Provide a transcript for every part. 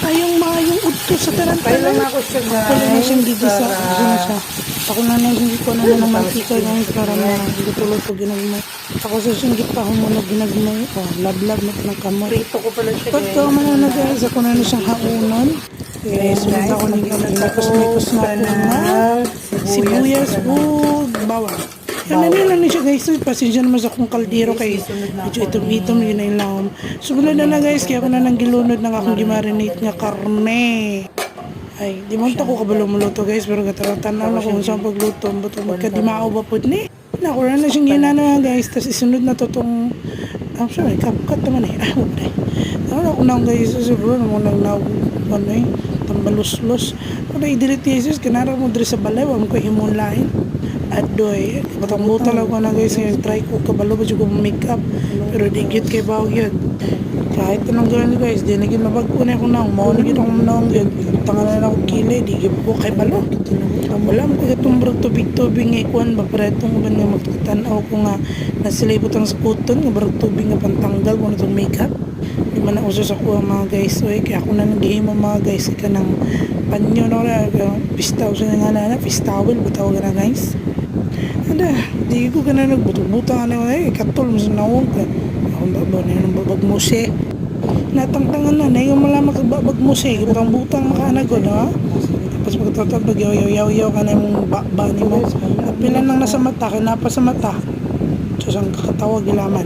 Ayong maayong udto sa tarantala. Kailan ako siya guys. Ako lang na siyang gigisa. Kasi na siya. Ako na nang hindi ko na ng mantika guys para na hindi tulog ko ginagmay. Ako sa siyang gipahon mo na ginagmay. Lablab na ng kamor. Prito ko pala siya guys. Pagka man na guys, ako na siyang haunan. Sunod ako ng mikos-mikos na sibuyas o bawang. Ano nila na siya guys, pasensya naman sa akong kaldero kay medyo itom-itom yun ay lang. Sumunod na guys, kaya ako na nang gilunod ng akong gimarinate nga karne. Ay, di man ko kabalo muluto guys, pero kataratan na ako kung saan pagluto. Bato magkadimao ba po ni? Nakura na siyang ginana guys, tapos isunod na to tong, sorry, kapkat naman eh. Ako na guys, siguro naman tambalos-los. Kung na-idilit Jesus, kanara mo diri sa balay, wala mo ko himulain. Adoy, batang-buta lang ko na guys, yung try ko kabalo ba siya kung make-up, pero di cute kay bawag yun. Kahit anong gawin guys, di naging mabagko na ako naong, maunagin akong naong yun, tangan na ako kile, di po kay balo. Wala mo ko itong tubig-tubig nga ikuan ba, para itong ba nga magtutanaw ko nga nasilipot ang skuton, nga barag tubig nga pantanggal ko na itong make-up. Di man na uso sa kuha mga guys, oy, kaya ako na naghihimo mga guys, ika ng panyo na wala, pistaw siya nga na, pistawel, butaw ka na guys. Ada, di ko ka na nagbuto-buta ka na, katol mo sa nawag ka. Akong baba na yung babagmuse. Natangtangan na, na yung malamak babagmuse, butang-butang makaanagod, ha? Tapos pagtatag, bagyaw-yaw-yaw ka na yung bakba ni mo. Pilan lang nasa mata, kinapa sa mata. So, saan kakatawag ilaman.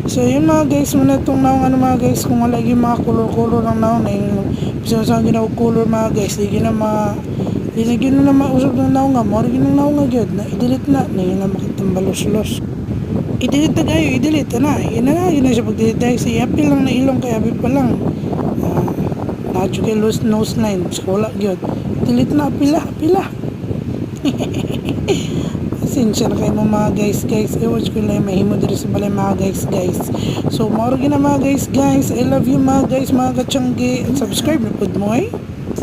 So, yun mga guys, muna itong naong ano mga guys, kung wala yung mga color-color ng naong, na yung saan ginawag color mga guys, di gina Dinagyan na mausap ng naong nga, mara ginang naong nga gyud na i-delete na yun na makitang i-delete na kayo, i-delete na yun na siya pag-delete dahil sa yapil lang na ilong kaya apil pa lang nadyo kay nose line so wala gyud, delete na apila pasensya na kayo mga guys i-watch ko lang mahimo dito sa balay mga guys so mara gina mga guys I love you mga guys mga katsanggi, subscribe na po mo